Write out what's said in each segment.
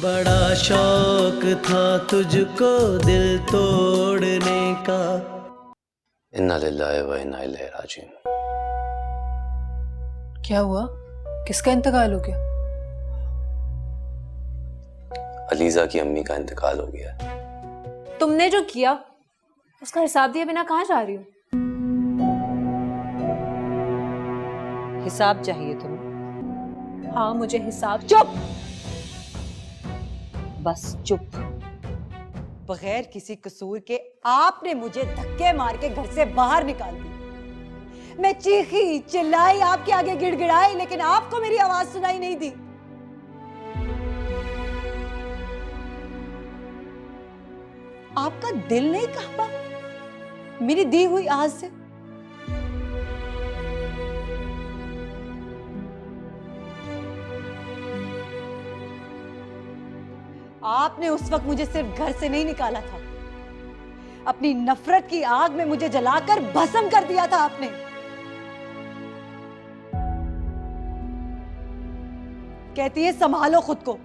बड़ा शौक था तुझको दिल तोड़ने का। इन्ना लिल्लाहि व इन्ना इलैहि राजिऊन। क्या हुआ? किसका इंतकाल हो गया? अलीजा की अम्मी का इंतकाल हो गया। तुमने जो किया उसका हिसाब दिए बिना कहाँ जा रही हो? हिसाब चाहिए तुम्हें? हाँ, मुझे हिसाब। चुप, बस चुप। बगैर किसी कसूर के आपने मुझे धक्के मार के घर से बाहर निकाल दिया। मैं चीखी चिल्लाई, आपके आगे गिड़गिड़ाई, लेकिन आपको मेरी आवाज सुनाई नहीं दी। आपका दिल नहीं कांपा मेरी दी हुई आवाज से? आपने उस वक्त मुझे सिर्फ घर से नहीं निकाला था, अपनी नफरत की आग में मुझे जलाकर भस्म कर दिया था आपने। कहती है संभालो खुद को।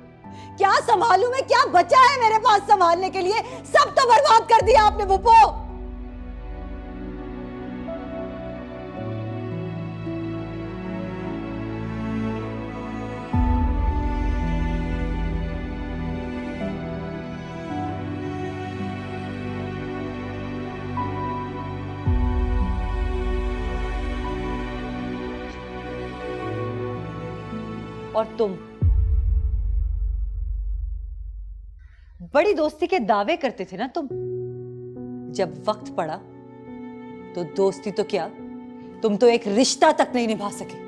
क्या संभालूं मैं? क्या बचा है मेरे पास संभालने के लिए? सब तो बर्बाद कर दिया आपने बुप्पो। और तुम बड़ी दोस्ती के दावे करते थे ना तुम। जब वक्त पड़ा तो दोस्ती तो क्या, तुम तो एक रिश्ता तक नहीं निभा सके।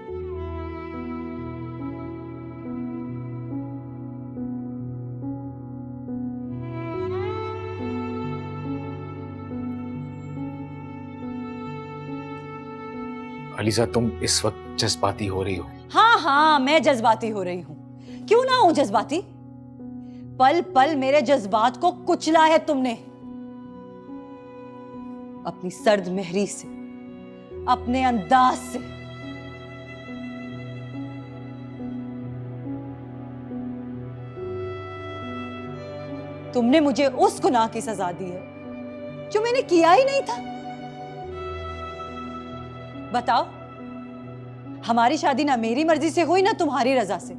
अलीजा, तुम इस वक्त जज्बाती हो रही हो। हाँ, मैं जज्बाती हो रही हूं। क्यों ना हूं जज्बाती? पल पल मेरे जज्बात को कुचला है तुमने, अपनी सर्द मेहरी से, अपने अंदाज से। तुमने मुझे उस गुनाह की सजा दी है जो मैंने किया ही नहीं था। बताओ, हमारी शादी ना मेरी मर्जी से हुई ना तुम्हारी रजा से,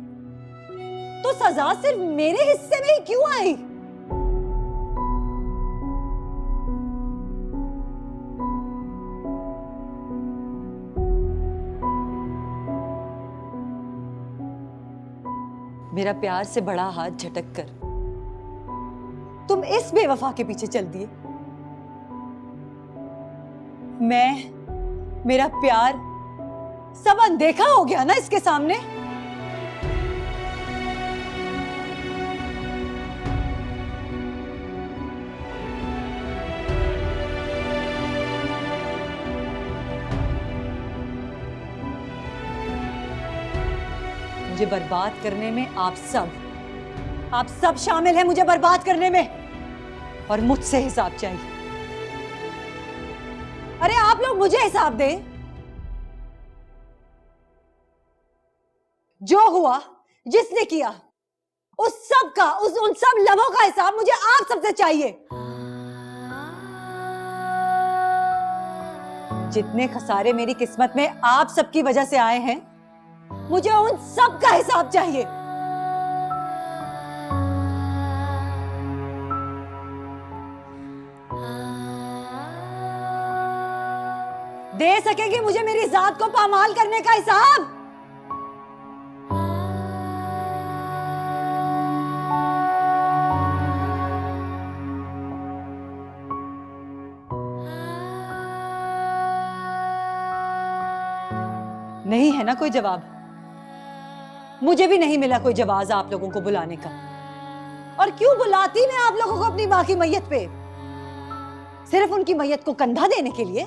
तो सजा सिर्फ मेरे हिस्से में ही क्यों आई? मेरा प्यार से बड़ा हाथ झटक कर तुम इस बेवफा के पीछे चल दिए। मेरा प्यार सब अनदेखा हो गया ना इसके सामने। मुझे बर्बाद करने में आप सब शामिल हैं, मुझे बर्बाद करने में। और मुझसे हिसाब चाहिए। अरे आप लोग मुझे हिसाब दें। जो हुआ, जिसने किया, उस सब का, उन सब लम्हों का हिसाब मुझे आप सबसे चाहिए। जितने खसारे मेरी किस्मत में आप सबकी वजह से आए हैं, मुझे उन सब का हिसाब चाहिए। दे सकेंगे मुझे मेरी जात को पामाल करने का हिसाब? नहीं है ना कोई जवाब? मुझे भी नहीं मिला कोई जवाब आप लोगों को बुलाने का। और क्यों बुलाती मैं आप लोगों को अपनी मां की मैयत पे? सिर्फ उनकी मैयत को कंधा देने के लिए?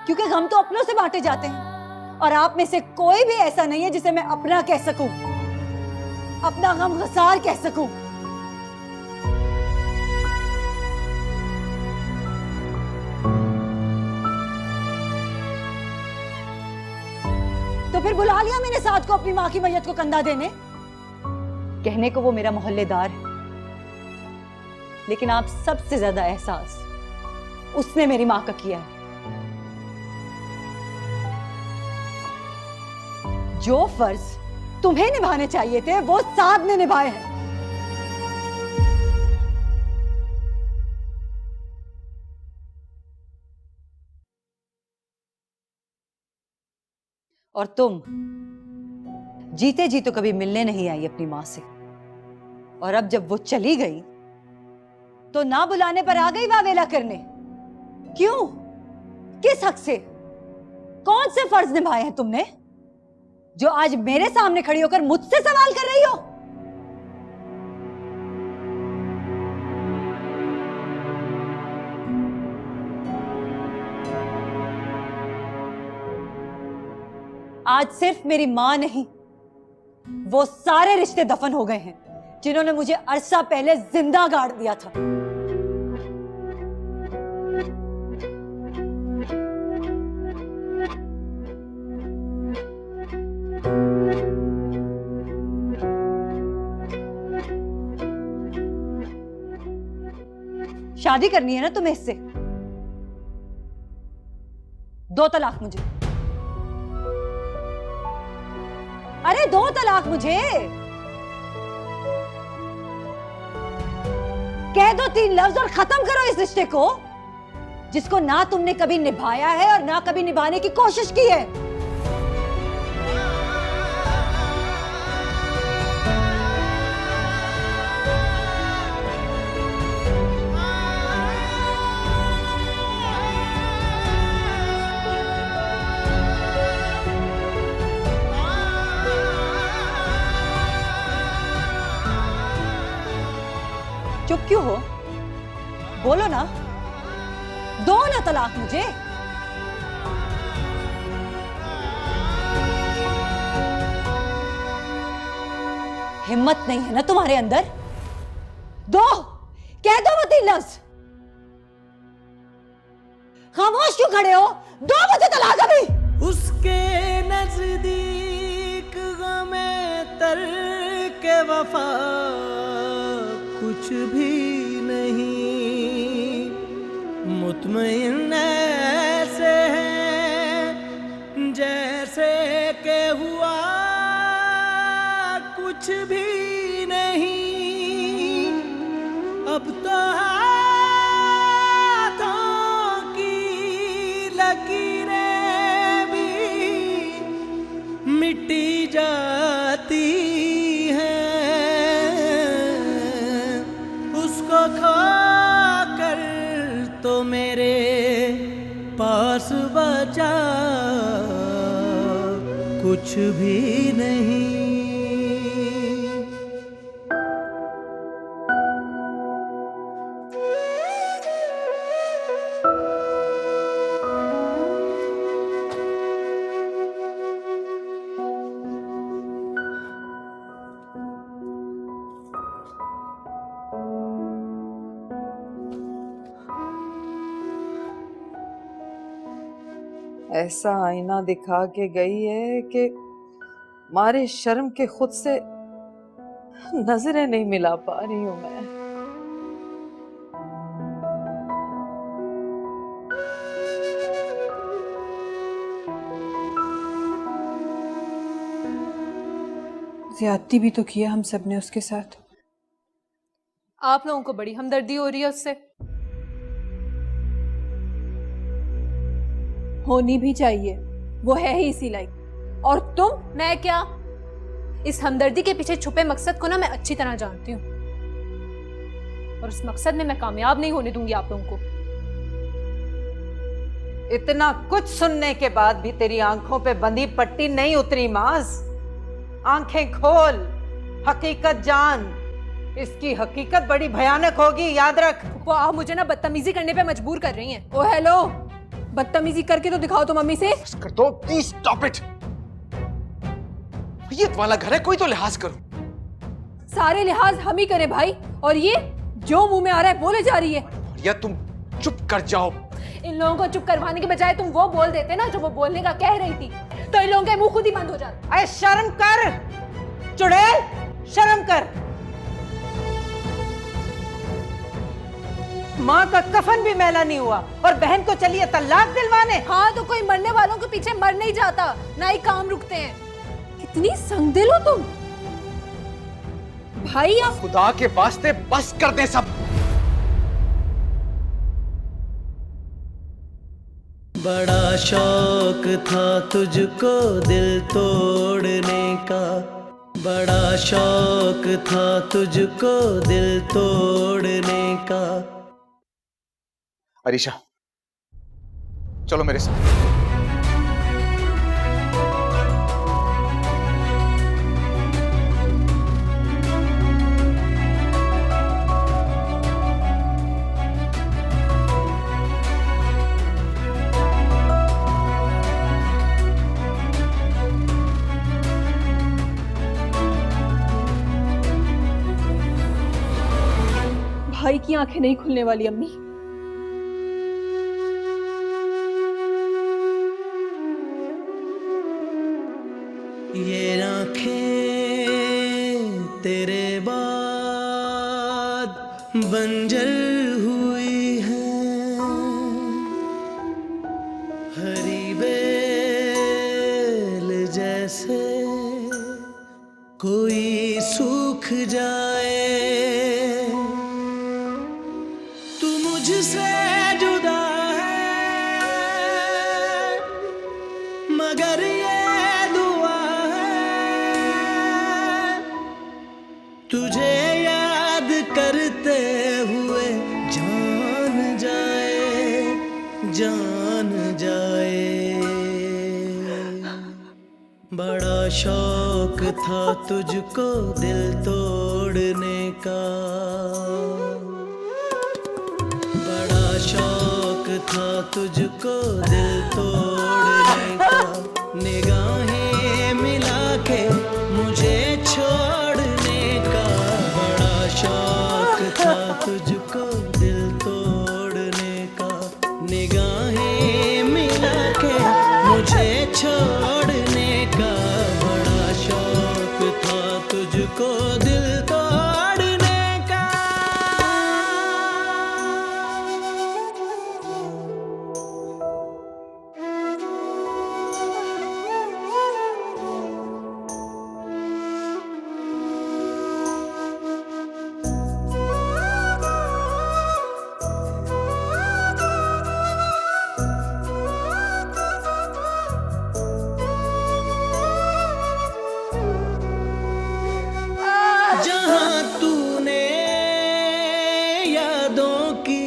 क्योंकि गम तो अपनों से बांटे जाते हैं, और आप में से कोई भी ऐसा नहीं है जिसे मैं अपना कह सकूं, अपना गम गसार कह सकूं। फिर बुला लिया मैंने साथ को अपनी माँ की मैयत को कंधा देने। कहने को वो मेरा मोहल्लेदार है, लेकिन आप सबसे ज्यादा एहसास उसने मेरी माँ का किया है। जो फर्ज तुम्हें निभाने चाहिए थे वो साद ने निभाए हैं। और तुम जीते जी तो कभी मिलने नहीं आई अपनी मां से, और अब जब वो चली गई तो ना बुलाने पर आ गई वावेला करने। क्यों? किस हक से? कौन से फर्ज निभाए हैं तुमने जो आज मेरे सामने खड़ी होकर मुझसे सवाल कर रही हो? आज सिर्फ मेरी मां नहीं, वो सारे रिश्ते दफन हो गए हैं जिन्होंने मुझे अरसा पहले जिंदा गाड़ दिया था। शादी करनी है ना तुम्हें इससे? 2 तलाक मुझे। अरे 2 तलाक मुझे। कह दो 3 लफ्ज और खत्म करो इस रिश्ते को, जिसको ना तुमने कभी निभाया है और ना कभी निभाने की कोशिश की है। चुप क्यों हो? बोलो ना, दो ना तलाक मुझे। हिम्मत नहीं है ना तुम्हारे अंदर? दो, कह दो वो 3 लफ्ज। खामोश क्यों खड़े हो? दो मुझे तलाक अभी। उसके नजदीक गमे तर्क वफा कुछ भी नहीं, मुतमईन ऐसे हैं जैसे के हुआ कुछ भी नहीं। अब तो हाथों की लकीरें भी मिटी जाती तो मेरे पास बचा कुछ भी नहीं। ऐसा आईना दिखा के गई है कि मारे शर्म के खुद से नजरें नहीं मिला पा रही हूं मैं। ज्यादती भी तो किया हम सब ने उसके साथ। आप लोगों को बड़ी हमदर्दी हो रही है उससे। होनी भी चाहिए, वो है ही इसी लायक। और तुम? मैं क्या? इस हमदर्दी के पीछे छुपे मकसद को ना मैं अच्छी तरह जानती हूँ, और उस मकसद में मैं कामयाब नहीं होने दूंगी आप लोगों को। इतना कुछ सुनने के बाद भी तेरी आंखों पे बंधी पट्टी नहीं उतरी माज। आंखें खोल, हकीकत जान। इसकी हकीकत बड़ी भयानक होगी, याद रख। वो आप मुझे ना बदतमीजी करने पे मजबूर कर रही हैं। ओ हेलो, बदतमीजी करके तो दिखाओ तो मम्मी से। कर दो प्लीज, स्टॉप इट। ये वाला घर है, कोई तो लिहाज करो। सारे लिहाज हम ही करें भाई, और ये जो मुंह में आ रहा है बोले जा रही है। या तुम चुप कर जाओ। इन लोगों को चुप करवाने के बजाय तुम वो बोल देते ना जो वो बोलने का कह रही थी, तो इन लोगों के मुंह खुद ही बंद हो जाते। अरे शर्म कर चुड़ैल, शर्म कर। माँ का कफन भी मैला नहीं हुआ और बहन को चलिए तलाक दिलवाने। हाँ तो कोई मरने वालों के पीछे मर नहीं जाता, ना ही काम रुकते हैं। कितनी संगदिल हो तुम भाई। आप खुदा के वास्ते बस कर दे सब। बड़ा शौक था तुझको दिल तोड़ने का, बड़ा शौक था तुझको दिल तोड़ने का। अरीशा, चलो मेरे साथ। भाई की आंखें नहीं खुलने वाली अम्मी। ये आँखें तेरे बाद बंजर हुई हैं, हरी बेल जैसे कोई सूख जाए। तू मुझसे जुदा है मगर ये दुआ है, तुझे याद करते हुए जान जाए, जान जाए। बड़ा शौक था तुझको दिल तोड़ने का, बड़ा शौक था तुझको दिल तोड़ने का। निगाहें मिला के मुझे छोड़ने का, बड़ा शौक था तुझको दिल तोड़ने का। निगाहें मिला के मुझे छोड़ने का, बड़ा शौक था तुझको दिल तोड़ने का। जहाँ तूने यादों की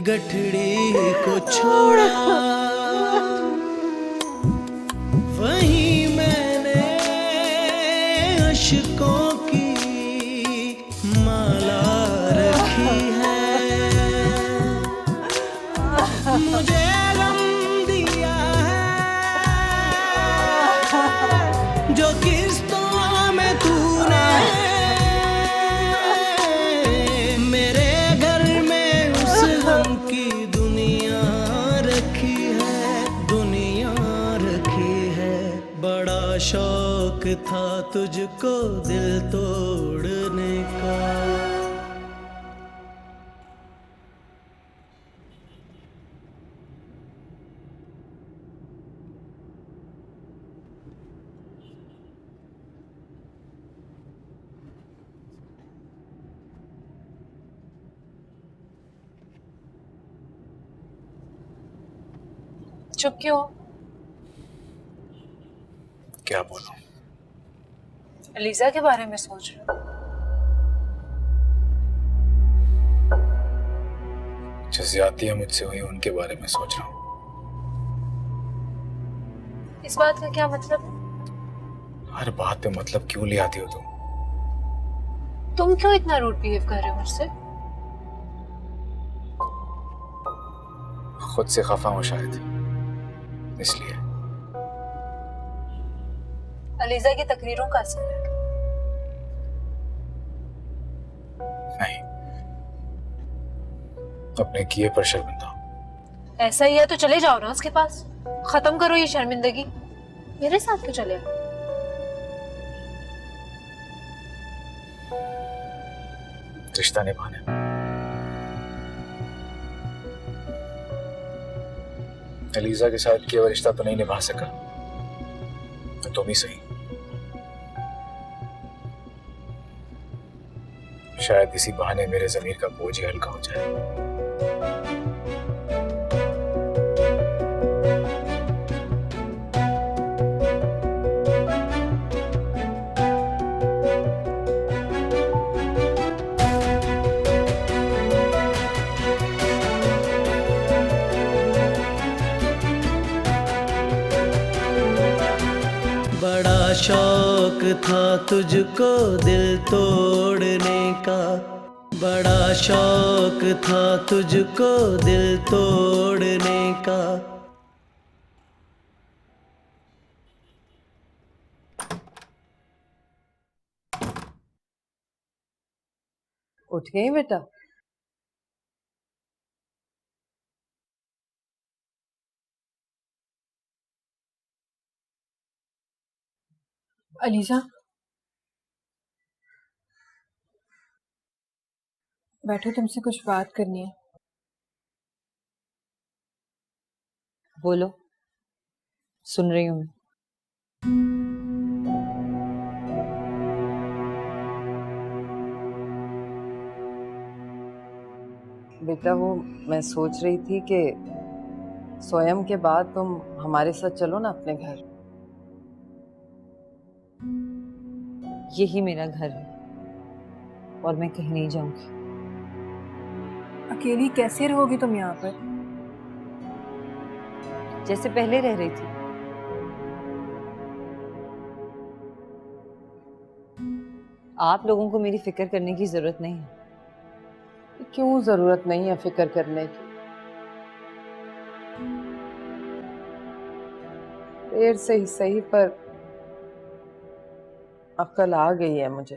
गठड़ी को छोड़ा, वहीं मैंने अश्कों की माला रखी है। मुझे गम दिया है जो किस्तों में तूने, मेरे घर में उस गम की दुनिया रखी है, दुनिया रखी है। बड़ा शौक था तुझको दिल तोड़ने का। चुप क्यों? क्या बोलूं? अलीजा के बारे में सोच रहे हो? जो ज्यादतियां मुझसे हुई उनके बारे में सोच रहा हूँ। इस बात का क्या मतलब है? हर बात पे मतलब क्यों ले आती हो तुम? तुम क्यों इतना रूड बिहेव कर रहे हो मुझसे? खुद से खफा हूं शायद, इसलिए। अलीजा की तकरीरों का असर है। नहीं, अपने किए पर शर्मिंदा हूं। ऐसा ही है तो चले जाओ ना उसके पास, खत्म करो ये शर्मिंदगी। मेरे साथ क्यों चले आए? रिश्ता निभाना है। एलिजा के साथ केवल रिश्ता तो नहीं निभा सका, तो तुम ही सही। शायद इसी बहाने मेरे जमीर का बोझ ही हल्का हो जाए। बड़ा शौक था तुझको दिल तोड़ने का, बड़ा शौक था तुझको दिल तोड़ने का। उठ गई बेटा? अलीजा, बैठो, तुमसे कुछ बात करनी है। बोलो, सुन रही हूँ मैं। बेटा वो मैं सोच रही थी कि स्वयं के बाद तुम हमारे साथ चलो ना अपने घर। यही मेरा घर है और मैं कहीं नहीं जाऊंगी। अकेली कैसे रहोगी तुम यहाँ पर? जैसे पहले रह रही थी। आप लोगों को मेरी फिक्र करने की जरूरत नहीं है। क्यों जरूरत नहीं है फिक्र करने की? देर से ही सही पर अक्ल आ गई है मुझे।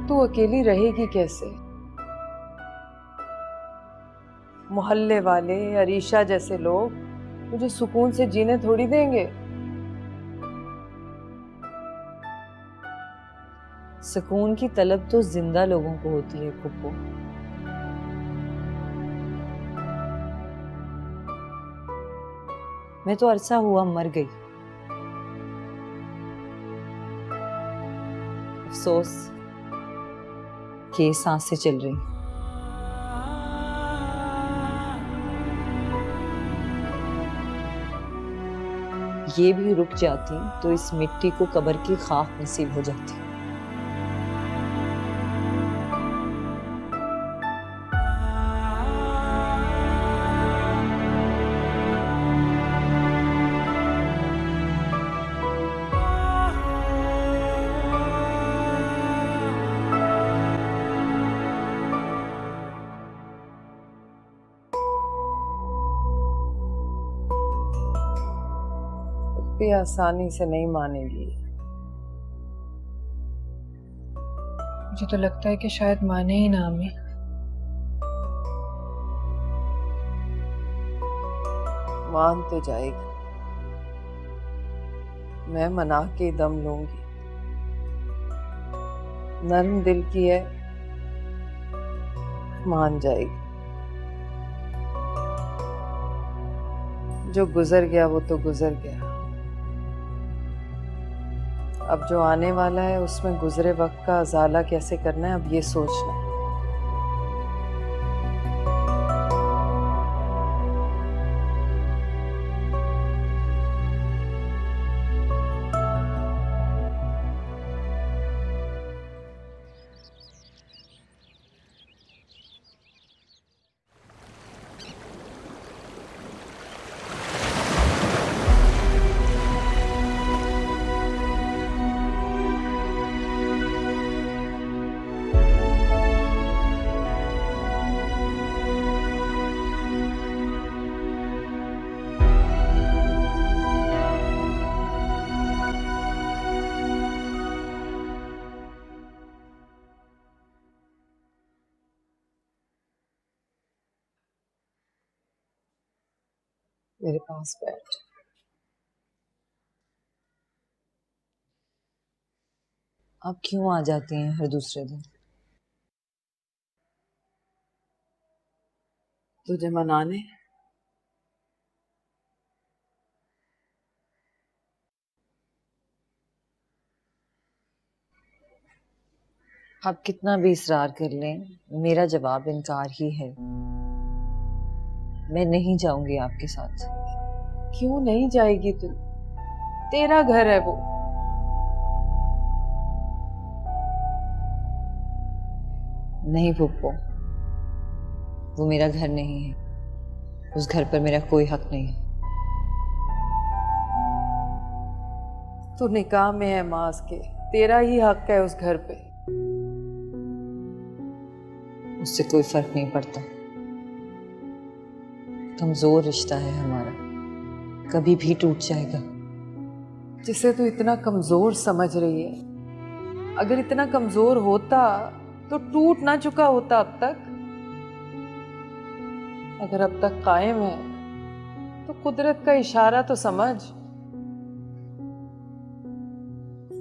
तू अकेली रहेगी कैसे? मोहल्ले वाले, अरीशा जैसे लोग तुझे सुकून से जीने थोड़ी देंगे। सुकून की तलब तो जिंदा लोगों को होती है पुप्पो। मैं तो अरसा हुआ मर गई। अफसोस कि सांसें चल रही। ये भी रुक जाती तो इस मिट्टी को कब्र की खाक नसीब हो जाती। इतनी आसानी से नहीं मानेगी। मुझे तो लगता है कि शायद माने ही ना हमें। मान तो जाएगी, मैं मना के दम लूंगी। नर्म दिल की है, मान जाएगी। जो गुजर गया वो तो गुजर गया। अब जो आने वाला है उसमें गुजरे वक्त का अजाला कैसे करना है, अब ये सोचना। मेरे पास बैठ। आप क्यों आ जाती हैं हर दूसरे दिन? तुझे मनाने। आप कितना भी इसरार कर लें, मेरा जवाब इनकार ही है। मैं नहीं जाऊंगी आपके साथ। क्यों नहीं जाएगी तू? तेरा घर है वो। नहीं फूफो, वो मेरा घर नहीं है। उस घर पर मेरा कोई हक नहीं है। तू निकाह में है मास के, तेरा ही हक है उस घर पे। उससे कोई फर्क नहीं पड़ता। कमजोर रिश्ता है हमारा, कभी भी टूट जाएगा। जिसे तू इतना कमजोर समझ रही है, अगर इतना कमजोर होता तो टूट ना चुका होता अब तक। अगर अब तक कायम है तो कुदरत का इशारा तो समझ।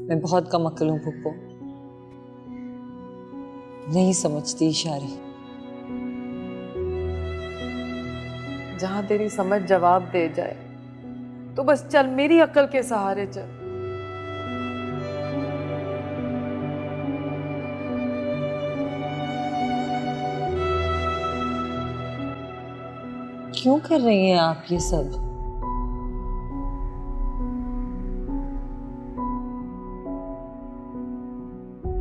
मैं बहुत कम अक्ल हूं फूफो, नहीं समझती इशारे। जहां तेरी समझ जवाब दे जाए तो बस चल, मेरी अक्ल के सहारे चल। क्यों कर रही हैं आप ये सब?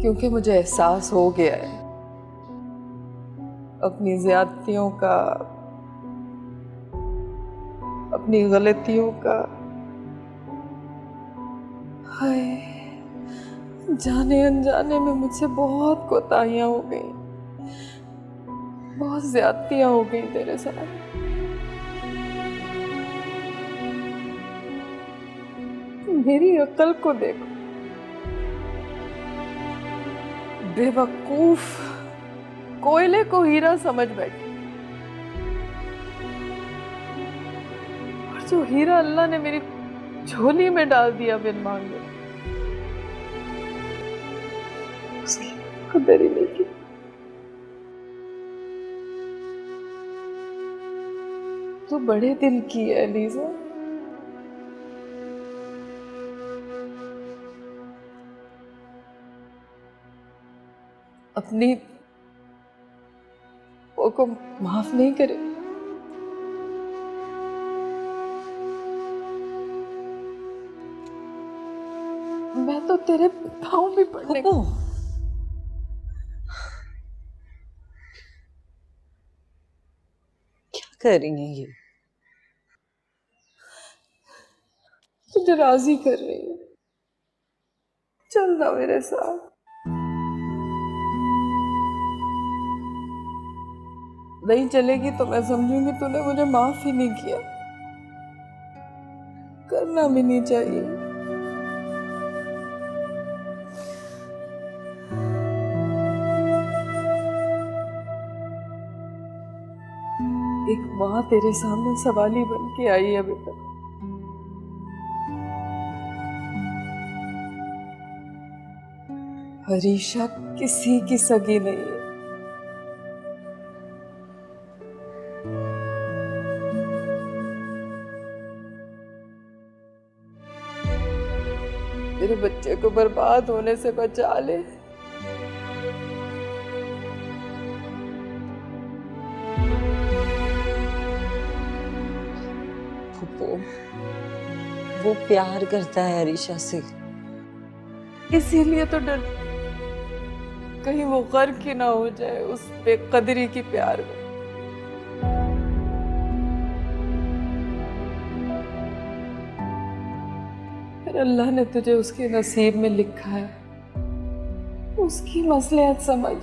क्योंकि मुझे एहसास हो गया है अपनी ज्यादतियों का, अपनी गलतियों का। हाय, जाने अनजाने में मुझसे बहुत कोताहियां हो गई, बहुत ज्यादतियां हो गई तेरे साथ। मेरी अक्ल को देखो, बेवकूफ कोयले को हीरा समझ बैठी, और जो हीरा अल्लाह ने मेरी झोली में डाल दिया बिन मांगे, उसकी कदर ही नहीं की। तू बड़े दिल की है लीजा। अपनी वो को माफ नहीं करे। मैं तो तेरे पाँव भी पड़ने को। क्या कर रही हैं ये? तुझे राजी कर रही है, चल ना मेरे साथ। नहीं चलेगी तो मैं समझूंगी तूने मुझे माफ ही नहीं किया। करना भी नहीं चाहिए। एक माँ तेरे सामने सवाली बन के आई है बेटा। हरीशा किसी की सगी नहीं है। मेरे बच्चे को बर्बाद होने से बचा ले। फूफो, वो प्यार करता है अरीशा से। इसीलिए तो डर, कहीं वो गर्क ही ना हो जाए उस बेकदरी की प्यार में। फिर अल्लाह ने तुझे उसके नसीब में लिखा है, उसकी मसलियत समझ।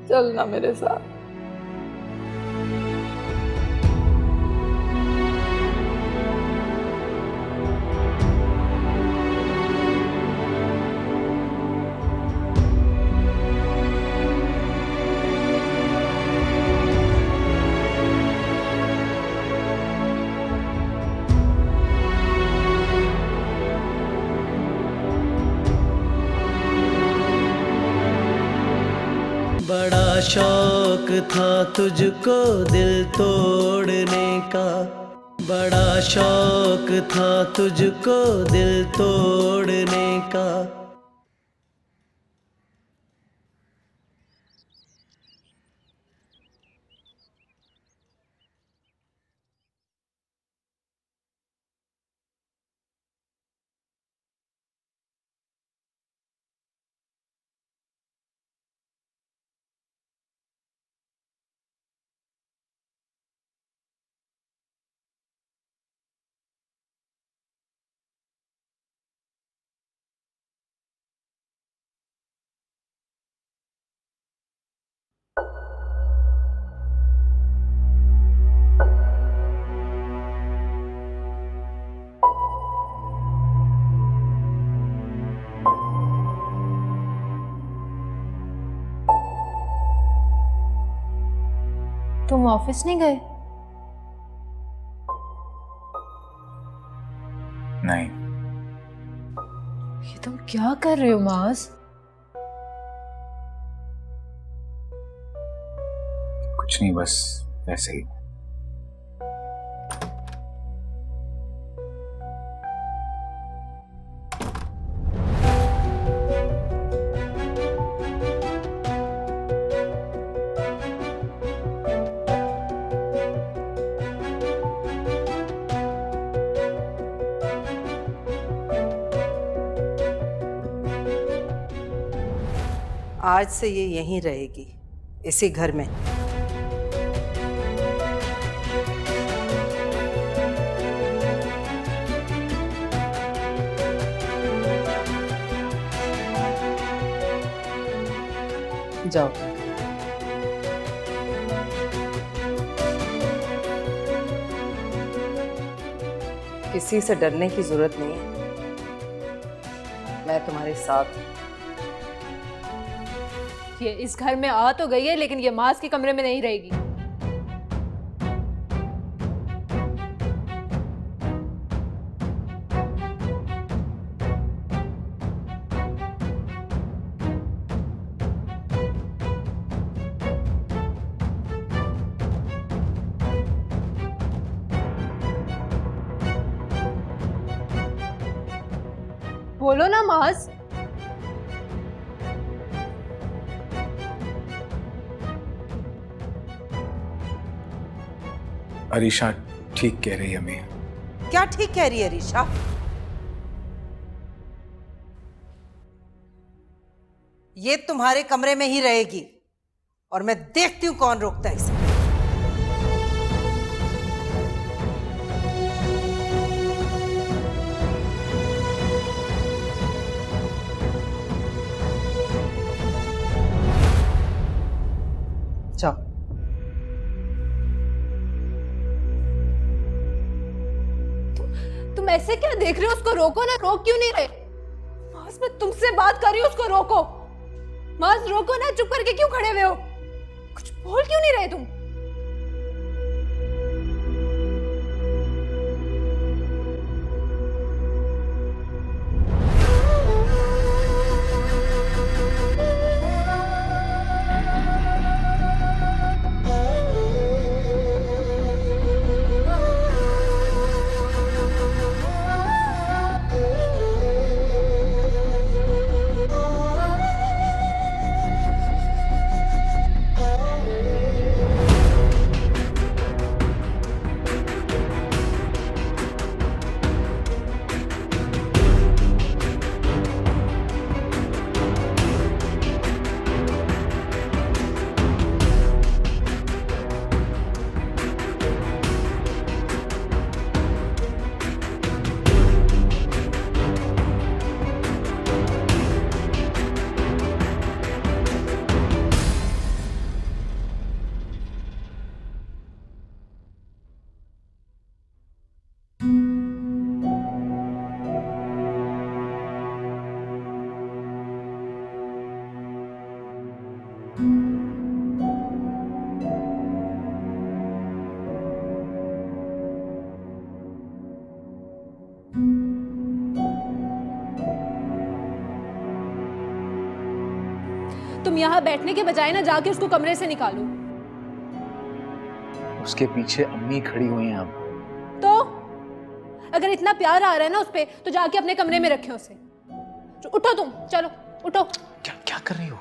चल ना मेरे साथ। शौक था तुझको दिल तोड़ने का, बड़ा शौक था तुझको दिल तोड़ने का। तुम ऑफिस नहीं गए? नहीं। ये तुम क्या कर रहे हो माज? कुछ नहीं, बस वैसे ही। आज से ये यहीं रहेगी, इसी घर में। जाओ। किसी से डरने की जरूरत नहीं है, मैं तुम्हारे साथ हूं। ये इस घर में आ तो गई है, लेकिन ये माज के कमरे में नहीं रहेगी। बोलो ना माज। अरीशा ठीक कह रही है अम्मी। क्या ठीक कह रही है अरीशा? ये तुम्हारे कमरे में ही रहेगी और मैं देखती हूं कौन रोकता है इसे। जाओ। तुम ऐसे क्या देख रहे हो? उसको रोको ना। रोक क्यों नहीं रहे? माज, मैं तुमसे बात कर रही हूँ, उसको रोको। माज रोको ना। चुप करके क्यों खड़े हुए हो? कुछ बोल क्यों नहीं रहे तुम? तुम यहाँ बैठने के बजाय ना जाके उसको कमरे से निकालो। उसके पीछे अम्मी खड़ी हुई हैं अब। तो अगर इतना प्यार आ रहा है ना उस पे, तो जाके अपने कमरे में रखे उसे। उठो तुम, चलो उठो। क्या क्या कर रही हो?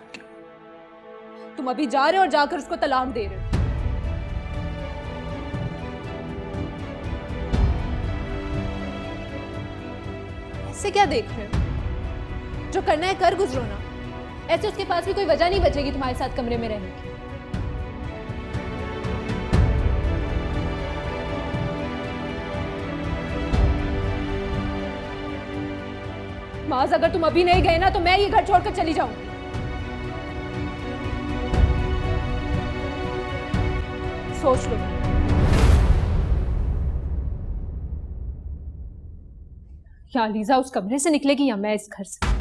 तुम अभी जा रहे हो और जाकर उसको तलाक दे रहे हो। ऐसे क्या देख रहे हो? जो करना है कर गुजरो ना। ऐसे उसके पास भी कोई वजह नहीं बचेगी तुम्हारे साथ कमरे में रहने की। माज, अगर तुम अभी नहीं गए ना तो मैं ये घर छोड़कर चली जाऊंगी। सोच लो। या लीजा उस कमरे से निकलेगी या मैं इस घर से।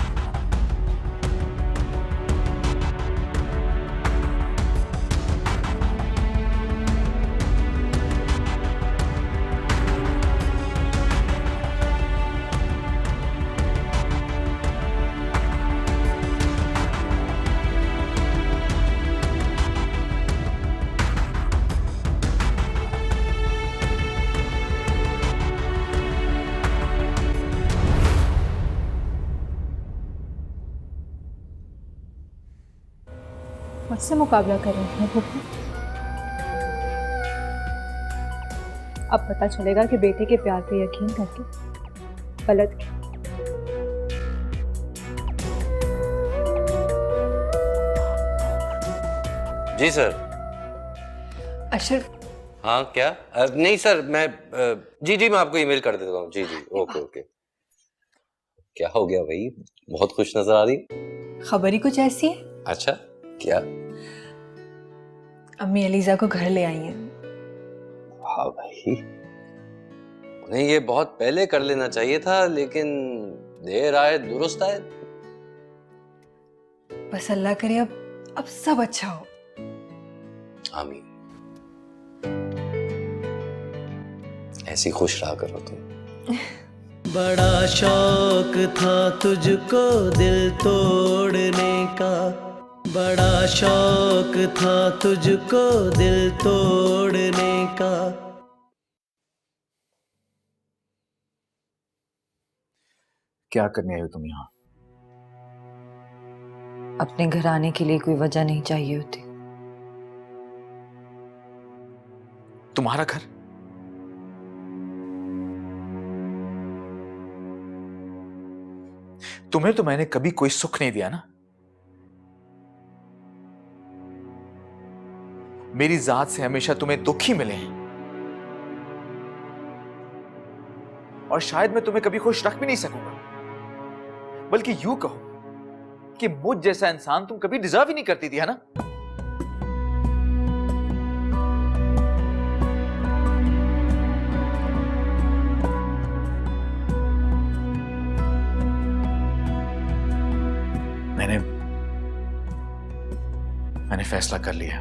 मुझसे मुकाबला कर रहे हैं पुप्पू। अब पता चलेगा कि बेटे के प्यार पे यकीन करके गलत किया। जी सर। अशरफ, हाँ क्या? नहीं सर, मैं जी मैं आपको ईमेल कर देता हूँ। जी ओके ओके। क्या हो गया भाई, बहुत खुश नजर आ रही। खबर ही कुछ ऐसी है। अच्छा, क्या? अम्मी एलिजा को घर ले आई हैं। हाँ भाई, उन्हें ये बहुत पहले कर लेना चाहिए था, लेकिन देर आए दुरुस्त आए। बस अल्लाह करे अब सब अच्छा हो। आमीन। ऐसी खुश रहा करो तुम। बड़ा शौक था तुझको दिल तोड़ने का, बड़ा शौक था तुझको दिल तोड़ने का। क्या करने आई हो तुम यहाँ? अपने घर आने के लिए कोई वजह नहीं चाहिए होती। तुम्हारा घर? तुम्हें तो मैंने कभी कोई सुख नहीं दिया ना। मेरी जात से हमेशा तुम्हें दुख ही मिले हैं, और शायद मैं तुम्हें कभी खुश रख भी नहीं सकूंगा। बल्कि यूं कहो कि मुझ जैसा इंसान तुम कभी डिजर्व ही नहीं करती थी, है ना? मैंने फैसला कर लिया।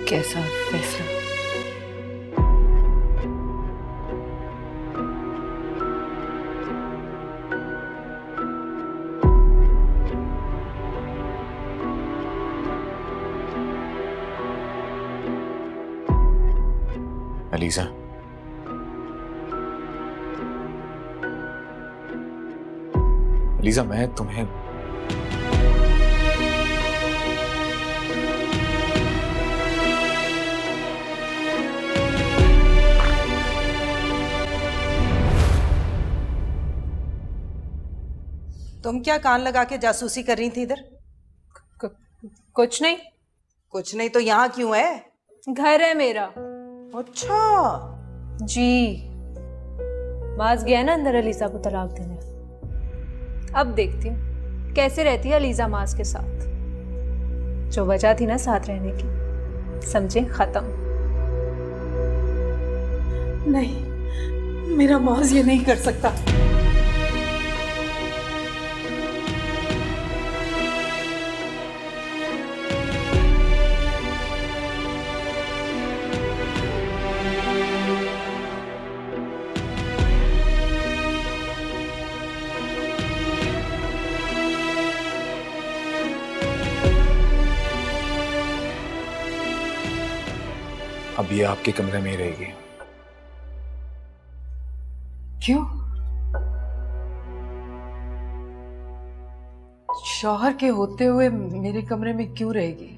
कैसा फैसला? एलिजा, एलिजा, मैं तुम्हें तुम क्या कान लगा के जासूसी कर रही थी इधर? कुछ नहीं। कुछ नहीं तो यहाँ क्यों है? घर है मेरा। अच्छा जी। माज गया ना अंदर अलीजा को तलाक देने। अब देखती हूँ कैसे रहती है अलीजा माज के साथ। जो वजह थी ना साथ रहने की, समझे, खत्म। नहीं, मेरा माज ये नहीं कर सकता। अब ये आपके कमरे में ही रहेगी। क्यों? शौहर के होते हुए मेरे कमरे में क्यों रहेगी?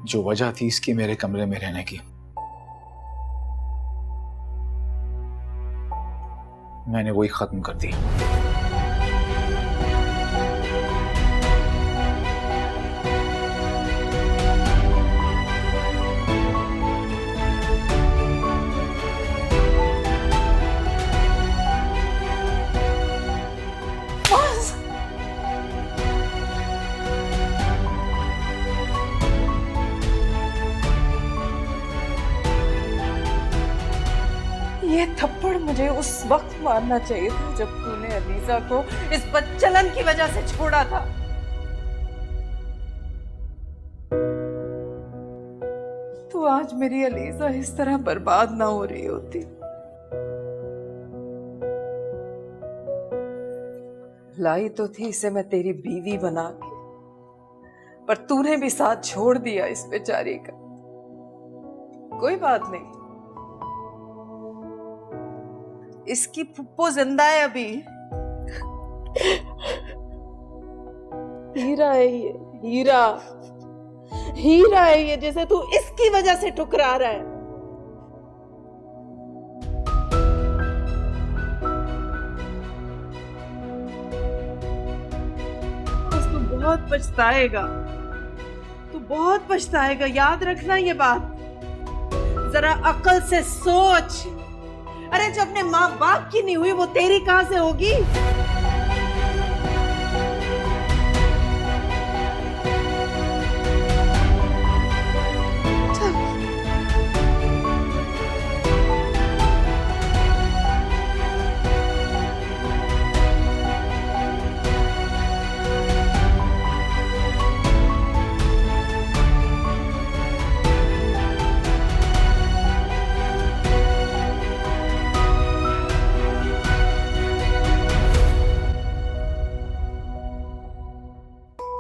जो वजह थी इसकी मेरे कमरे में रहने की, मैंने वही खत्म कर दी। ये थप्पड़ मुझे उस वक्त मारना चाहिए था जब तूने अलीजा को इस बदचलन की वजह से छोड़ा था। तो आज मेरी अलीजा इस तरह बर्बाद ना हो रही होती। लाई तो थी इसे मैं तेरी बीवी बना के, पर तूने भी साथ छोड़ दिया इस बेचारी का। कोई बात नहीं, इसकी फुप्पो जिंदा है अभी। हीरा है ये, हीरा हीरा है ये, जैसे तू इसकी वजह से ठुकरा रहा है। बस तू बहुत पछताएगा, तू बहुत पछताएगा, याद रखना ये बात। जरा अकल से सोच। अरे जब अपने माँ बाप की नहीं हुई वो तेरी कहां से होगी?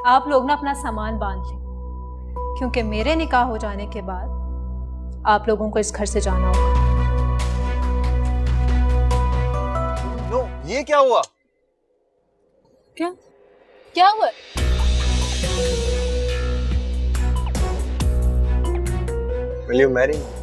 आप लोग ना अपना सामान बांध लें, क्योंकि मेरे निकाह हो जाने के बाद आप लोगों को इस घर से जाना होगा। नो, ये क्या हुआ? क्या क्या हुआ? Will you marry me?